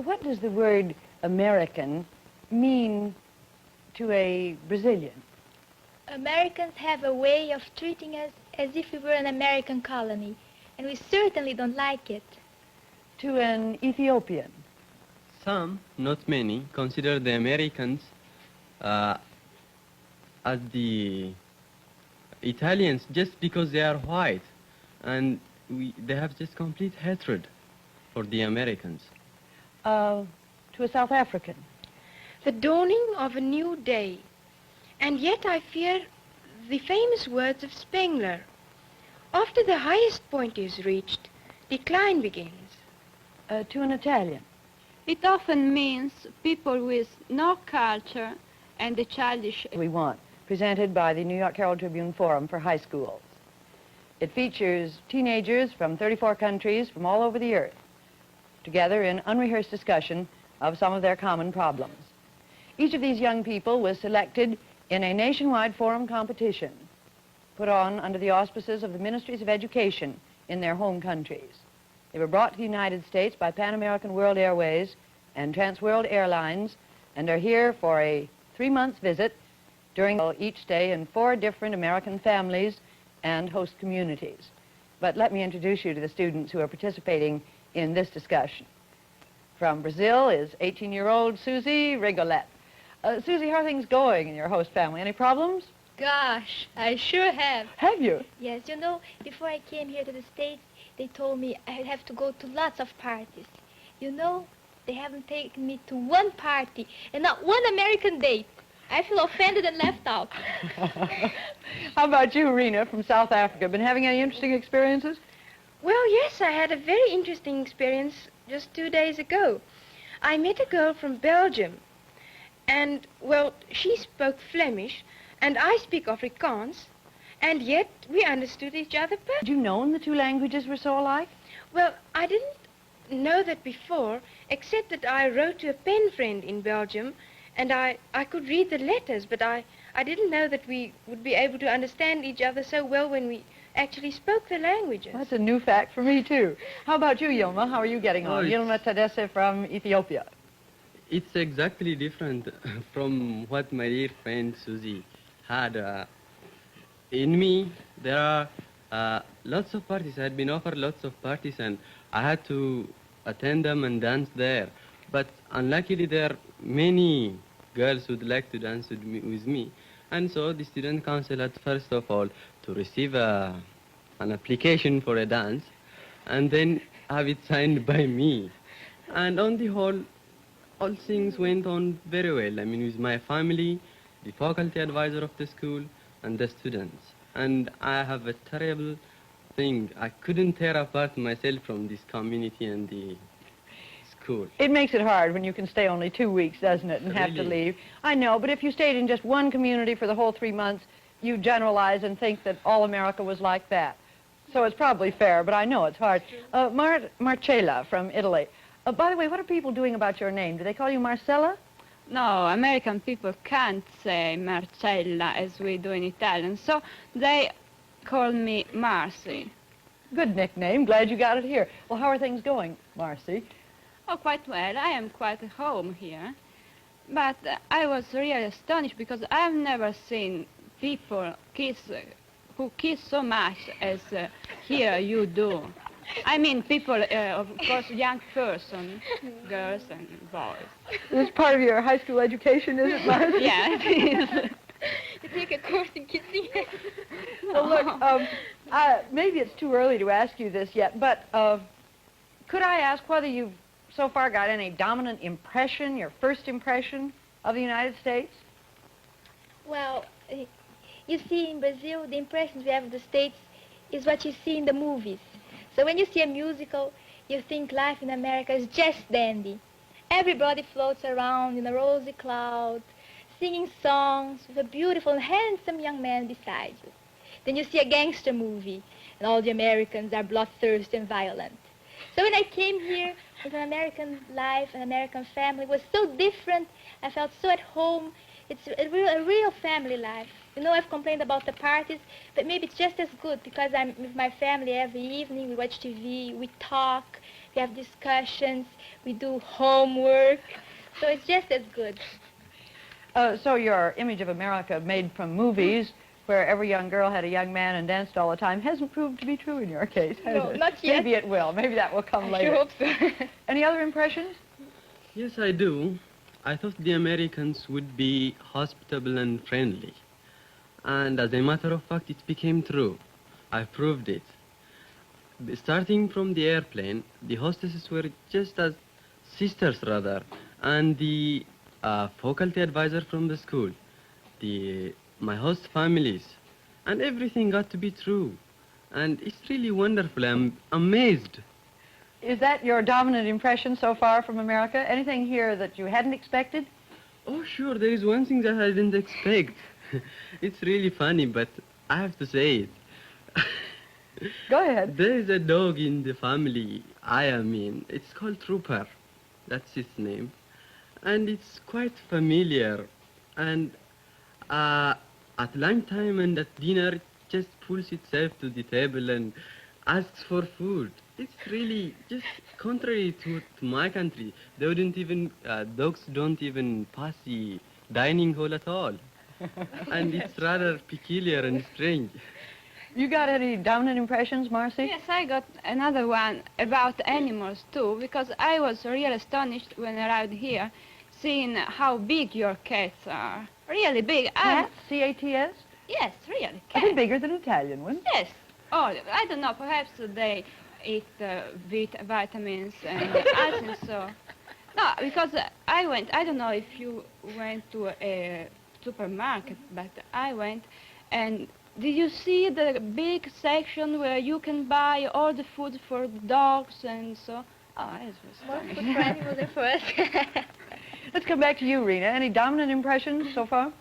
what does the word American mean to a Brazilian? Americans have a way of treating us as if we were an American colony, and we certainly don't like it. To an Ethiopian? Some, not many, consider the Americans as the Italians just because they are white, and they have just complete hatred for the Americans. To a South African? The dawning of a new day. And yet I fear the famous words of Spengler. After the highest point is reached, decline begins. To an Italian? It often means people with no culture and a childish... We want, presented by the New York Herald Tribune Forum for High Schools. It features teenagers from 34 countries from all over the earth, together in unrehearsed discussion of some of their common problems. Each of these young people was selected in a nationwide forum competition put on under the auspices of the Ministries of Education in their home countries. They were brought to the United States by Pan American World Airways and Trans World Airlines and are here for a 3-month visit during each stay in 4 different American families and host communities. But let me introduce you to the students who are participating in this discussion. From Brazil is 18-year-old Susie Rigolette. Susie, how are things going in your host family? Any problems? Gosh, I sure have. Have you? Yes, you know, before I came here to the States, they told me I'd have to go to lots of parties. You know, they haven't taken me to one party and not one American date. I feel offended and left out. How about you, Rena, from South Africa? Been having any interesting experiences? Well, yes, I had a very interesting experience just 2 days ago. I met a girl from Belgium. And, well, she spoke Flemish, and I speak Afrikaans, and yet we understood each other perfectly. Had you known the 2 languages were so alike? Well, I didn't know that before, except that I wrote to a pen friend in Belgium, and I could read the letters, but I didn't know that we would be able to understand each other so well when we actually spoke the languages. Well, that's a new fact for me, too. How about you, Yilma? How are you getting on? Yilma Tadesse from Ethiopia. It's exactly different from what my dear friend Susie had. In me, there are lots of parties. I had been offered lots of parties, and I had to attend them and dance there. But unluckily, there are many girls who would like to dance with me. And so the student council had, first of all, to receive an application for a dance, and then have it signed by me. And on the whole, all things went on very well. I mean, with my family, the faculty advisor of the school, and the students. And I have a terrible thing. I couldn't tear apart myself from this community and the school. It makes it hard when you can stay only 2 weeks, doesn't it, and have to leave. I know, but if you stayed in just one community for the whole 3 months, you generalize and think that all America was like that. So it's probably fair, but I know it's hard. Marcella from Italy. By the way, what are people doing about your name? Do they call you Marcella? No, American people can't say Marcella as we do in Italian, so they call me Marcy. Good nickname. Glad you got it here. Well, how are things going, Marcy? Oh, quite well. I am quite at home here. But I was really astonished because I've never seen people who kiss so much as here you do. I mean people, of course, young person, girls and boys. This is part of your high school education, is it, Marcy? Yeah, it is. You take a course in kissing. Well, look, maybe it's too early to ask you this yet, but could I ask whether you've so far got any dominant impression, your first impression of the United States? Well, you see, in Brazil, the impressions we have of the States is what you see in the movies. So when you see a musical, you think life in America is just dandy. Everybody floats around in a rosy cloud, singing songs with a beautiful and handsome young man beside you. Then you see a gangster movie, and all the Americans are bloodthirsty and violent. So when I came here with an American life, an American family, it was so different. I felt so at home. It's a real family life. You know, I've complained about the parties, but maybe it's just as good because I'm with my family every evening. We watch TV, we talk, we have discussions, we do homework. So it's just as good. So your image of America made from movies, where every young girl had a young man and danced all the time, hasn't proved to be true in your case, has No, it? not yet. Maybe it will. Maybe that will come I later. sure hope so. Any other impressions? Yes, I do. I thought the Americans would be hospitable and friendly. And as a matter of fact, it became true. I proved it. Starting from the airplane, the hostesses were just as sisters, rather, and the faculty advisor from the school, my host families, and everything got to be true. And it's really wonderful. I'm amazed. Is that your dominant impression so far from America? Anything here that you hadn't expected? Oh, sure, there is one thing that I didn't expect. It's really funny, but I have to say it. Go ahead. There is a dog in the family I am in. It's called Trooper. That's its name. And it's quite familiar. And at lunchtime and at dinner, it just pulls itself to the table and asks for food. It's really just contrary to my country. They wouldn't even, dogs don't even pass the dining hall at all. And it's rather peculiar and strange. You got any dominant impressions, Marcy? Yes, I got another one about animals too, because I was really astonished when I arrived here, seeing how big your cats are. Really big. Cats? C-A-T-S? Yes, really, A bit cats. bigger than Italian ones. Yes. Oh, I don't know, perhaps they eat vitamins and I think so. No, because I don't know if you went to a supermarket, but I went, and did you see the big section where you can buy all the food for the dogs and so? Oh, it was More funny. food for animals than for us. Let's come back to you, Rena. Any dominant impressions so far?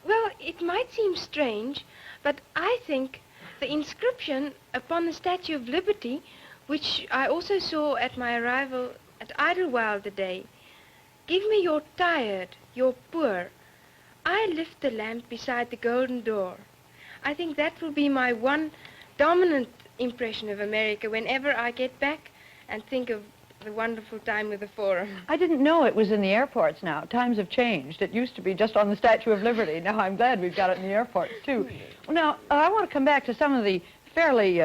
Well, it might seem strange, but I think the inscription upon the Statue of Liberty, which I also saw at my arrival at Idlewild today, "Give me your tired, your poor. I lift the lamp beside the golden door." I think that will be my one dominant impression of America whenever I get back and think of the wonderful time with the Forum. I didn't know it was in the airports now. Times have changed. It used to be just on the Statue of Liberty. Now I'm glad we've got it in the airports, too. Well, now, I want to come back to some of the fairly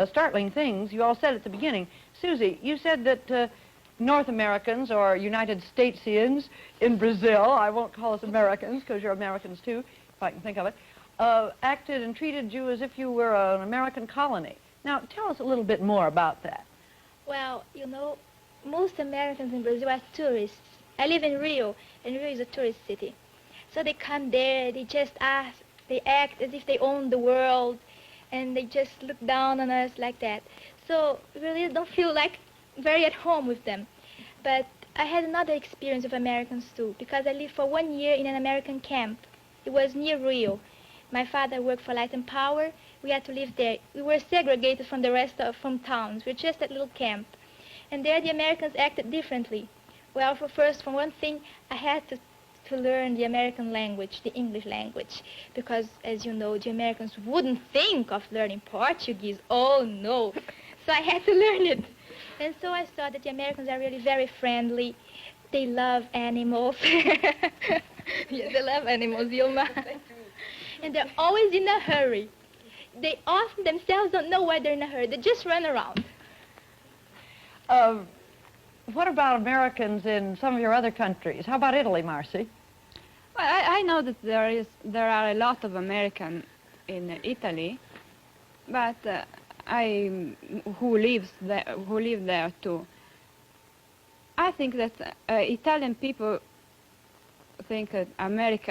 startling things you all said at the beginning. Susie, you said that North Americans, or United Statesians in Brazil, I won't call us Americans because you're Americans, too, if I can think of it, acted and treated you as if you were an American colony. Now, tell us a little bit more about that. Well, you know, most Americans in Brazil are tourists. I live in Rio, and Rio is a tourist city. So they come there, they just ask, they act as if they own the world, and they just look down on us like that. So we really don't feel like very at home with them. But I had another experience with Americans too, because I lived for 1 year in an American camp. It was near Rio. My father worked for Light and Power. We had to live there. We were segregated from the rest from towns. We were just that little camp. And there the Americans acted differently. Well, for one thing, I had to learn the American language, the English language, because, as you know, the Americans wouldn't think of learning Portuguese. Oh, no. So I had to learn it. And so I saw that the Americans are really very friendly. They love animals. Yes, they love animals, Yilma. And they're always in a hurry. They often themselves don't know why they're in a hurry. They just run around. What about Americans in some of your other countries? How about Italy, Marcy? Well, I know that there are a lot of Americans in Italy, but who live there too. I think that Italian people think that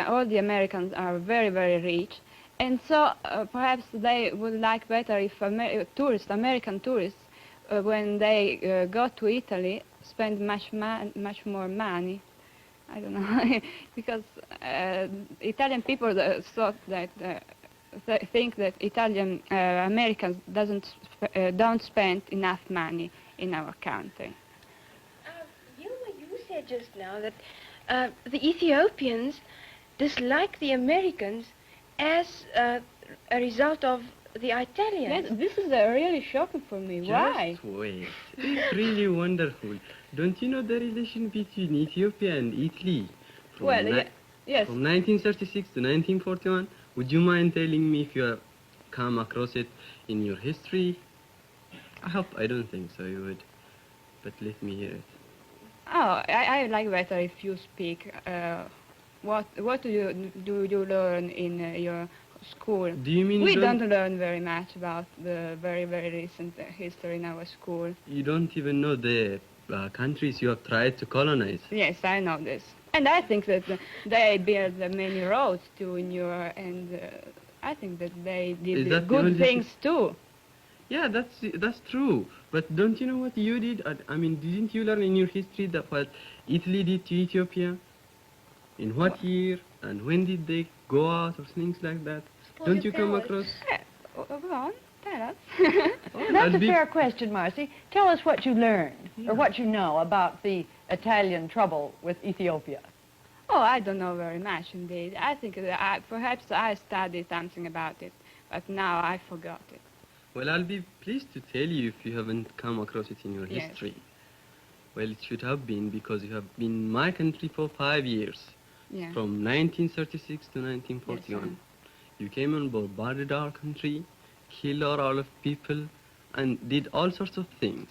all the Americans are very, very rich, and so perhaps they would like better if American tourists, when they go to Italy, spend much more money. I don't know, because Italian people thought that think that Italian Americans don't spend enough money in our country. You said just now that the Ethiopians dislike the Americans as a result of the Italians. Yes, this is really shocking for me. Why? Just wait. It's really wonderful. Don't you know the relation between Ethiopia and Italy? Well, yes. From 1936 to 1941? Would you mind telling me if you have come across it in your history? I don't think so you would. But let me hear it. Oh, I like better if you speak. What do you learn in your school? Do you mean We you don't learn very much about the very, very recent history in our school. You don't even know the countries you have tried to colonize? Yes, I know this. And I think that they built many roads too in your, and I think that they Is did that the good only things too. Yeah, that's true. But don't you know what you did? I mean, didn't you learn in your history that what Italy did to Ethiopia? In what year? And when did they go out or things like that? Suppose Don't you you come tell us. across? Go on, tell us. That's I'll a be- fair question, Marcy. Tell us what you learned, Yeah. or what you know about the Italian trouble with Ethiopia. Oh, I don't know very much indeed. I think that perhaps I studied something about it, but now I forgot it. Well, I'll be pleased to tell you if you haven't come across it in your Yes. history. Well, it should have been because you have been in my country for 5 years, Yeah. from 1936 to 1941. Yes, You came and bombarded our country, killed all of people, and did all sorts of things.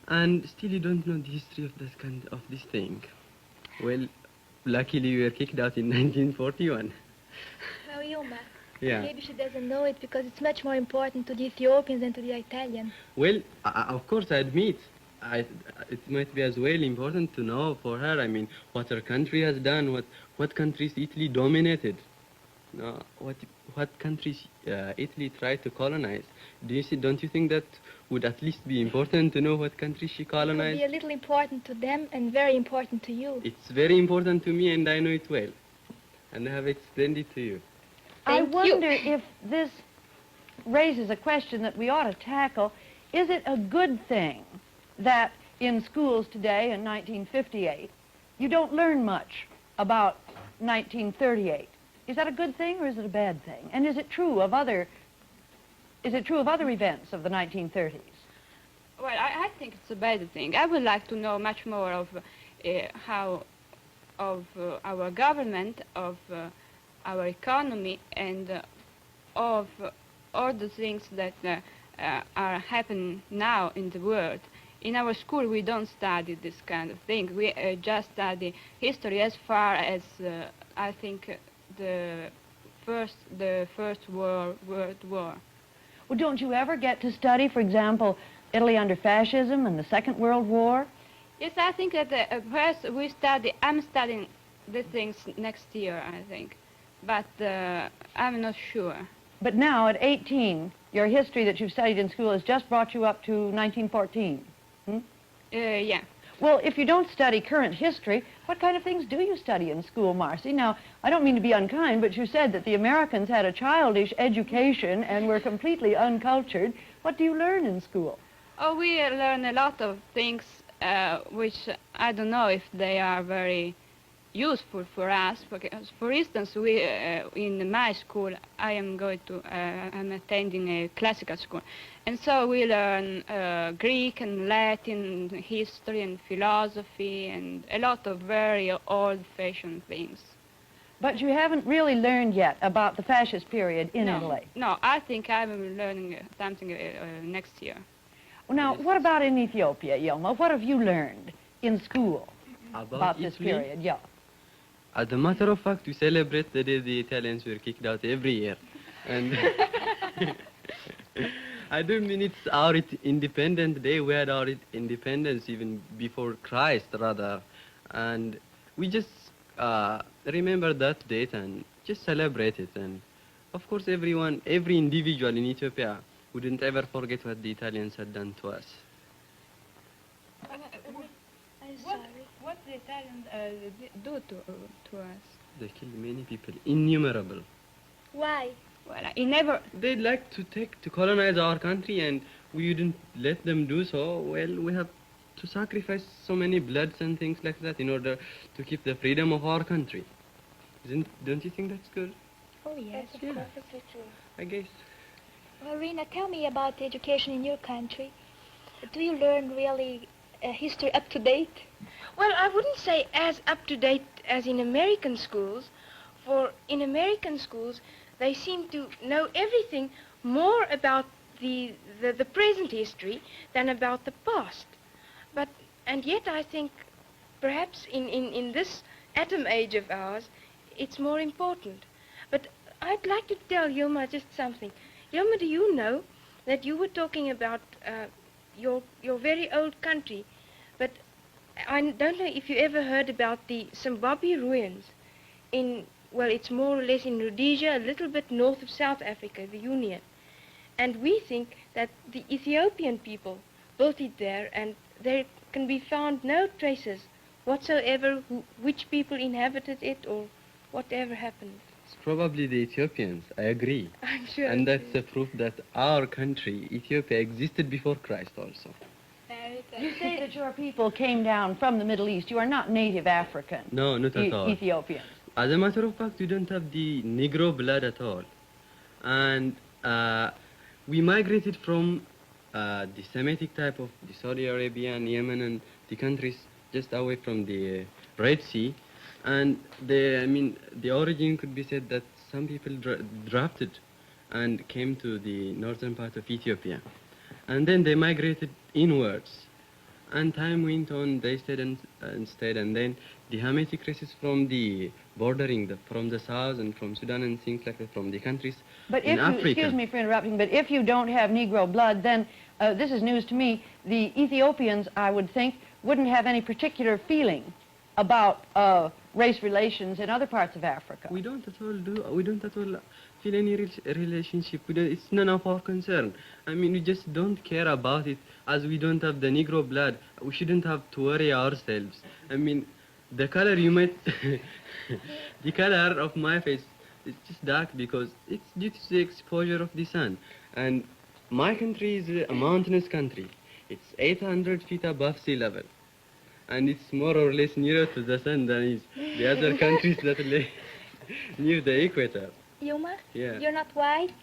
And still you don't know the history of this thing. Well, luckily you were kicked out in 1941. Well, Ilma, Yeah. maybe she doesn't know it because it's much more important to the Ethiopians than to the Italians. Well, of course, I admit, it might be as well important to know for her. I mean, what her country has done, what countries Italy dominated, no, what countries Italy tried to colonize. Don't you think that would at least be important to know what countries she It could colonized? be a little important to them and very important to you. It's very important to me, and I know it well, and I have explained it to you. I Thank you. wonder if this raises a question that we ought to tackle. Is it a good thing that in schools today in 1958 you don't learn much about 1938? Is that a good thing or is it a bad thing? And is it true of other events of the 1930s? Well, I think it's a bad thing. I would like to know much more of how of our government, of our economy, and of all the things that are happening now in the world. In our school, we don't study this kind of thing. We just study history as far as I think the first World War. Well, don't you ever get to study, for example, Italy under fascism and the Second World War? Yes, I think that first I'm studying the things next year, I think. But I'm not sure. But now, at 18, your history that you've studied in school has just brought you up to 1914. Yeah. Well, if you don't study current history, what kind of things do you study in school, Marcy? Now, I don't mean to be unkind, but you said that the Americans had a childish education and were completely uncultured. What do you learn in school? Oh, we learn a lot of things which I don't know if they are very useful for us. Because, for instance, we in my school, I'm attending a classical school, and so we learn Greek and Latin, history and philosophy, and a lot of very old-fashioned things. But you haven't really learned yet about the fascist period in no, Italy. No, I think I'm learning something next year. Well, now, what about in Ethiopia, Yilma? What have you learned in school about this Italy? period? Yeah. As a matter of fact, we celebrate the day the Italians were kicked out every year. And I don't mean it's our independent day. We had our independence even before Christ, rather. And we just remember that date and just celebrate it. And of course, every individual in Ethiopia wouldn't ever forget what the Italians had done to us. I'm sorry. What the Italians do to us? They killed many people, innumerable. Why? Well, he never. They'd like to colonize our country, and we wouldn't let them do so. Well, we have to sacrifice so many bloods and things like that in order to keep the freedom of our country. Don't you think that's good? Oh, yes, of Yeah. course. Perfectly true. I guess. Well, Rena, tell me about education in your country. Do you learn really history up to date? Well, I wouldn't say as up-to-date as in American schools, for in American schools, they seem to know everything more about the present history than about the past. But, and yet I think perhaps in this atom age of ours, it's more important. But I'd like to tell Yilma just something. Yilma, do you know that you were talking about your very old country, but I don't know if you ever heard about the Zimbabwe ruins in, well, it's more or less in Rhodesia, a little bit north of South Africa, the Union. And we think that the Ethiopian people built it there, and there can be found no traces whatsoever which people inhabited it or whatever happened. It's probably the Ethiopians, I agree. I'm sure. And that's a proof that our country, Ethiopia, existed before Christ also. You say that your people came down from the Middle East. You are not native African. No, not at all. Ethiopians. As a matter of fact, we don't have the Negro blood at all. And we migrated from the Semitic type of the Saudi Arabia and Yemen and the countries just away from the Red Sea. And the origin could be said that some people drafted and came to the northern part of Ethiopia. And then they migrated inwards. And time went on, they stayed and stayed, and then the Hamitic races from the bordering, from the south and from Sudan and things like that, from the countries But in if you, Africa. excuse me for interrupting, but if you don't have Negro blood, then this is news to me. The Ethiopians, I would think, wouldn't have any particular feeling about race relations in other parts of Africa. We don't at all feel any relationship. It's none of our concern. I mean, we just don't care about it, as we don't have the Negro blood. We shouldn't have to worry ourselves. I mean, the color you might, the color of my face is just dark because it's due to the exposure of the sun. And my country is a mountainous country. It's 800 feet above sea level. And it's more or less nearer to the sun than is the other countries that lay near the equator. Yuma, Yeah. you're not white,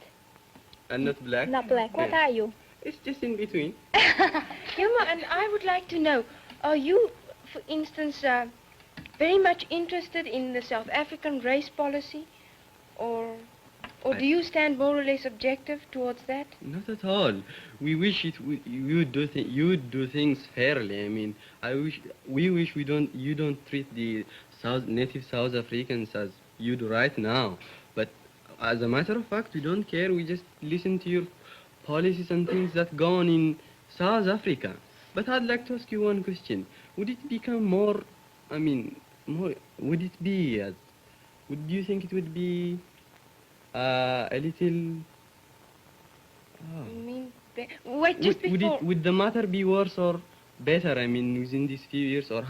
And not black. not black. What Yeah. are you? It's just in between. Yilma, and I would like to know, are you, for instance, very much interested in the South African race policy? Or do you stand more or less objective towards that? Not at all. We wish you would do things fairly. I mean, we wish you don't treat the native South Africans as you do right now. But as a matter of fact, we don't care. We just listen to your policies and things that go on in South Africa. But I'd like to ask you one question. Would it become more, would it be, would you think it would be a little... I mean, wait, just before... Would the matter be worse or better, within these few years? Or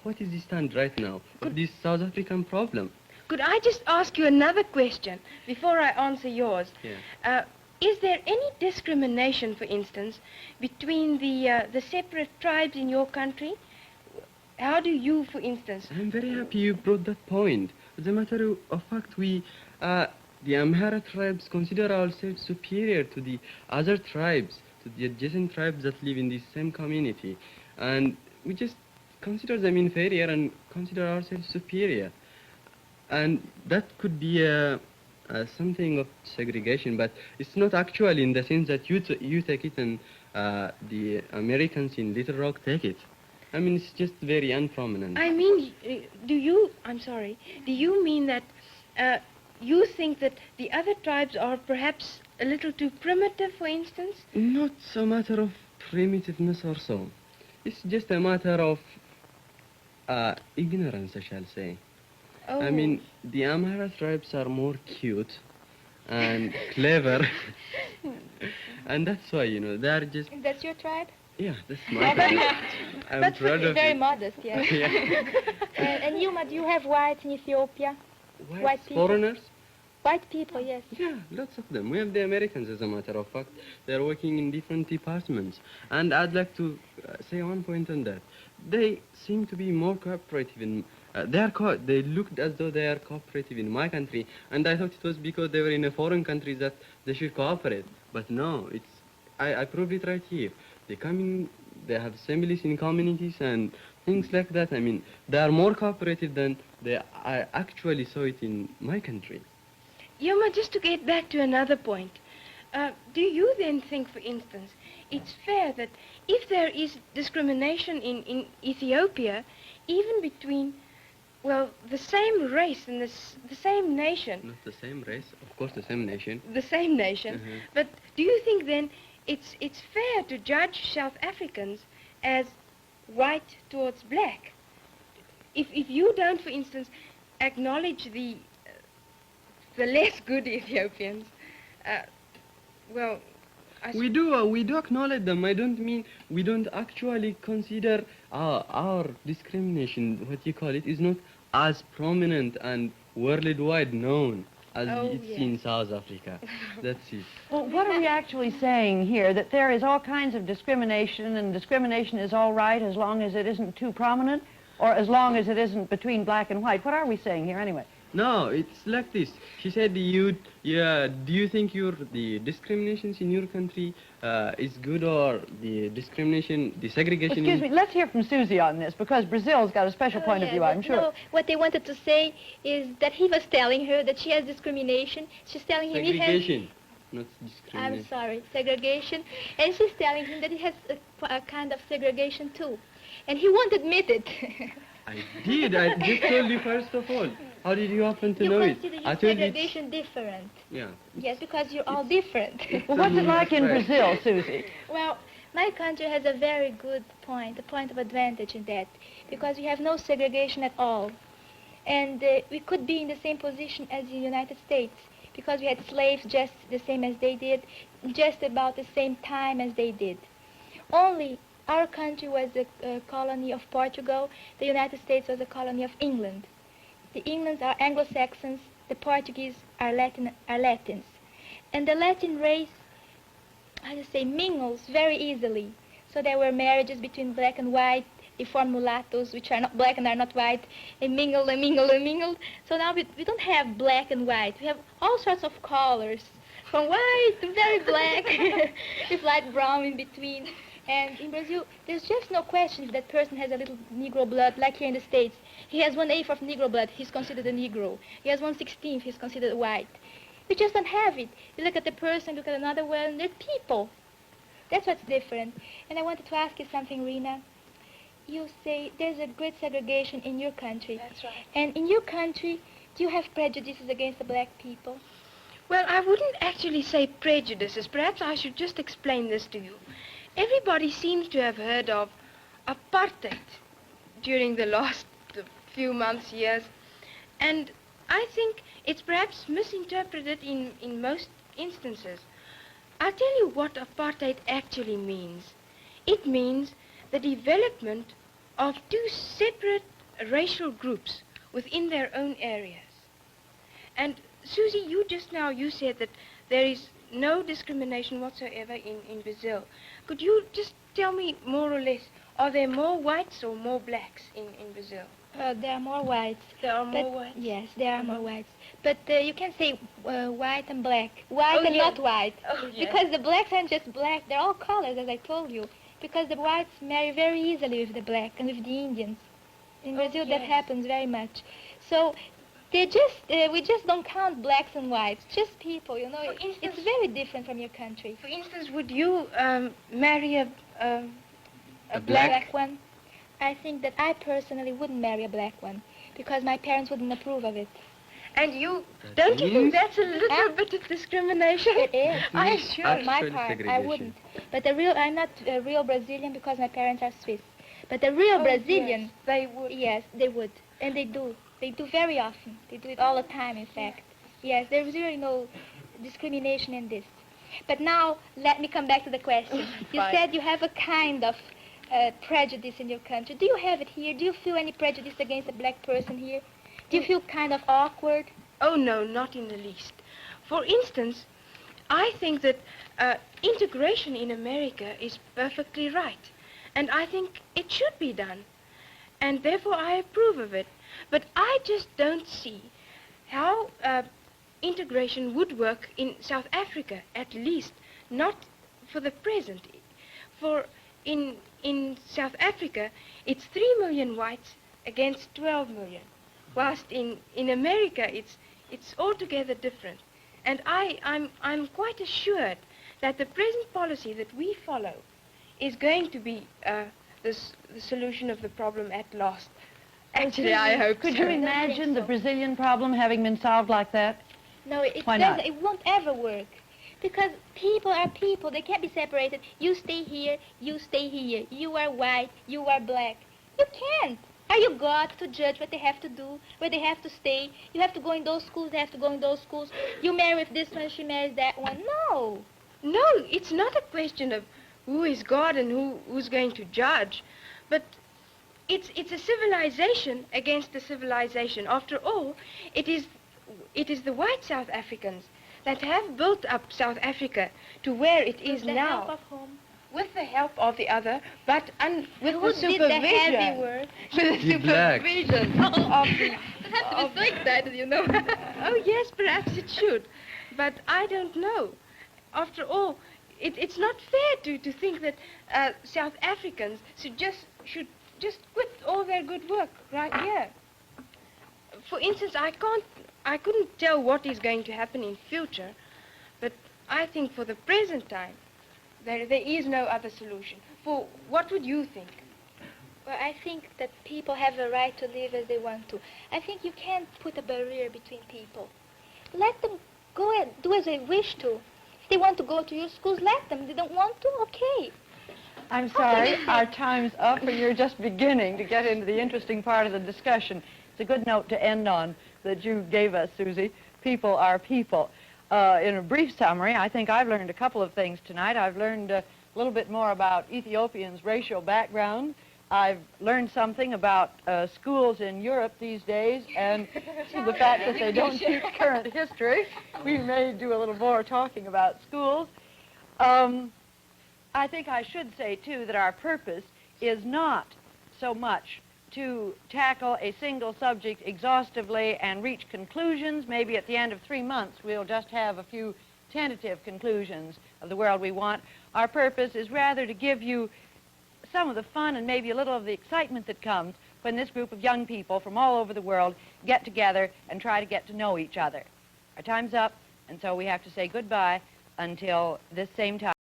what is the stand right now of this South African problem? Could I just ask you another question before I answer yours? Yeah. Is there any discrimination, for instance, between the separate tribes in your country? How do you, for instance... I'm very happy you brought that point. As a matter of fact, the Amhara tribes consider ourselves superior to the other tribes, to the adjacent tribes that live in the same community. And we just consider them inferior and consider ourselves superior. And that could be something of segregation, but it's not actually in the sense that you take it and the Americans in Little Rock take it. I mean, it's just very unprominent. I mean, do you mean that you think that the other tribes are perhaps a little too primitive, for instance? Not a matter of primitiveness or so. It's just a matter of ignorance, I shall say. Oh. I mean, the Amhara tribes are more cute and clever. And that's why, they're just... That's your tribe? Yeah, that's my tribe. I'm That's proud of very it. modest, yeah. Yeah. And Yuma, do you have whites in Ethiopia? White people. Foreigners? White people, yes. Yeah, lots of them. We have the Americans, as a matter of fact. They're working in different departments. And I'd like to say one point on that. They seem to be more cooperative in they looked as though they are cooperative in my country, and I thought it was because they were in a foreign country that they should cooperate. But no, I proved it right here. They come in, they have assemblies in communities and things like that. I mean, they are more cooperative than I actually saw it in my country. Yoma, just to get back to another point, do you then think, for instance, it's fair that if there is discrimination in Ethiopia, even between, well, the same race and the same nation, Not the same race, of course the same nation. the same nation, but do you think then it's fair to judge South Africans as white towards black? If you don't, for instance, acknowledge the less good Ethiopians, well, We do acknowledge them. I don't mean we don't actually consider our discrimination, what you call it, is not as prominent and worldwide known as it's in South Africa. That's it. Well, what are we actually saying here? That there is all kinds of discrimination, and discrimination is all right as long as it isn't too prominent, or as long as it isn't between black and white? What are we saying here anyway? No, it's like this. She said, do you think the discriminations in your country is good, or the segregation? Excuse me, let's hear from Susie on this, because Brazil's got a special point of view, I'm sure. No, what they wanted to say is that he was telling her that she has discrimination. She's telling him he has... Segregation, not discrimination. I'm sorry, segregation. And she's telling him that he has a kind of segregation too. And he won't admit it. I did. I just told you first of all. How did you happen to know You it? consider I your told you segregation different. Yeah. Yes, because you're all different. Well, what's it like in Right. Brazil, Susie? Well, my country has a very good point, a point of advantage in that, because we have no segregation at all. And we could be in the same position as the United States, because we had slaves just the same as they did, just about the same time as they did. Only our country was a colony of Portugal, the United States was a colony of England. The Englands are Anglo-Saxons, the Portuguese are Latins. And the Latin race, mingles very easily. So there were marriages between black and white. They formed mulattoes, which are not black and are not white. They mingled and mingled and mingled. So now we don't have black and white. We have all sorts of colors, from white to very black, with light brown in between. And in Brazil, there's just no question if that person has a little Negro blood, like here in the States. He has 1/8 of Negro blood, he's considered a Negro. He has 1/16, he's considered white. We just don't have it. You look at the person, look at another one, they're people. That's what's different. And I wanted to ask you something, Rena. You say there's a great segregation in your country. That's right. And in your country, do you have prejudices against the black people? Well, I wouldn't actually say prejudices. Perhaps I should just explain this to you. Everybody seems to have heard of apartheid during the last few months, years. And I think it's perhaps misinterpreted in most instances. I'll tell you what apartheid actually means. It means the development of two separate racial groups within their own areas. And Susie, you said that there is no discrimination whatsoever in Brazil. Could you just tell me more or less, are there more whites or more blacks in Brazil? There are more whites. There are more whites? Yes, there are more whites. But you can say white and black. White and yes. not white. Oh, yes. Because the blacks aren't just black, they're all colors, as I told you. Because the whites marry very easily with the black and with the Indians. In Brazil, that yes. happens very much. So we just don't count blacks and whites, just people, you know. For instance, it's very different from your country. For instance, would you marry a Black one? I think that I personally wouldn't marry a black one because my parents wouldn't approve of it. And you, That don't you think means- that's a little bit of discrimination? It is. I'm means sure. On my Actually part, I segregation. wouldn't. But I'm not a real Brazilian because my parents are Swiss. But the real Brazilian, Yes, they would. yes, they would. And they do. They do very often. They do it all the time, in fact. Yes, there's really no discrimination in this. But now, let me come back to the question. You Fine. said you have a kind of prejudice in your country. Do you have it here? Do you feel any prejudice against a black person here? Do you feel kind of awkward? Oh, no, not in the least. For instance, I think that integration in America is perfectly right. And I think it should be done. And therefore I approve of it. But I just don't see how integration would work in South Africa, at least not for the present. For in South Africa, it's 3 million whites against 12 million, whilst in America it's altogether different. And I'm quite assured that the present policy that we follow is going to be the solution of the problem at last. Actually, I hope Could so. you imagine the Brazilian problem having been solved like that? No, Why not? it won't ever work. Because people are people. They can't be separated. You stay here, you stay here. You are white, you are black. You can't. Are you God to judge what they have to do, where they have to stay? You have to go in those schools, they have to go in those schools. You marry with this one, she marries that one. No. No, it's not a question of who is God and who's going to judge, but it's a civilization against a civilization. After all, it is the white South Africans that have built up South Africa to where it is With the now. help of whom? With the help of the other, but with Who the did the heavy supervision. work? With the The black. supervision of the. It has to be so excited, you know. Oh yes, perhaps it should, but I don't know. After all, it's not fair to think that South Africans should just quit all their good work right here. For instance, I couldn't tell what is going to happen in future, but I think for the present time, there is no other solution. For what would you think? Well, I think that people have the right to live as they want to. I think you can't put a barrier between people. Let them go and do as they wish to. If they want to go to your schools, let them. If they don't want to, okay. I'm sorry, our time's up, and you're just beginning to get into the interesting part of the discussion. It's a good note to end on that you gave us, Susie. People are people. In a brief summary, I think I've learned a couple of things tonight. I've learned a little bit more about Ethiopians' racial background. I've learned something about schools in Europe these days, and the fact that they don't teach current history. We may do a little more talking about schools. I think I should say, too, that our purpose is not so much to tackle a single subject exhaustively and reach conclusions. Maybe at the end of 3 months we'll just have a few tentative conclusions of the world we want. Our purpose is rather to give you some of the fun and maybe a little of the excitement that comes when this group of young people from all over the world get together and try to get to know each other. Our time's up, and so we have to say goodbye until this same time.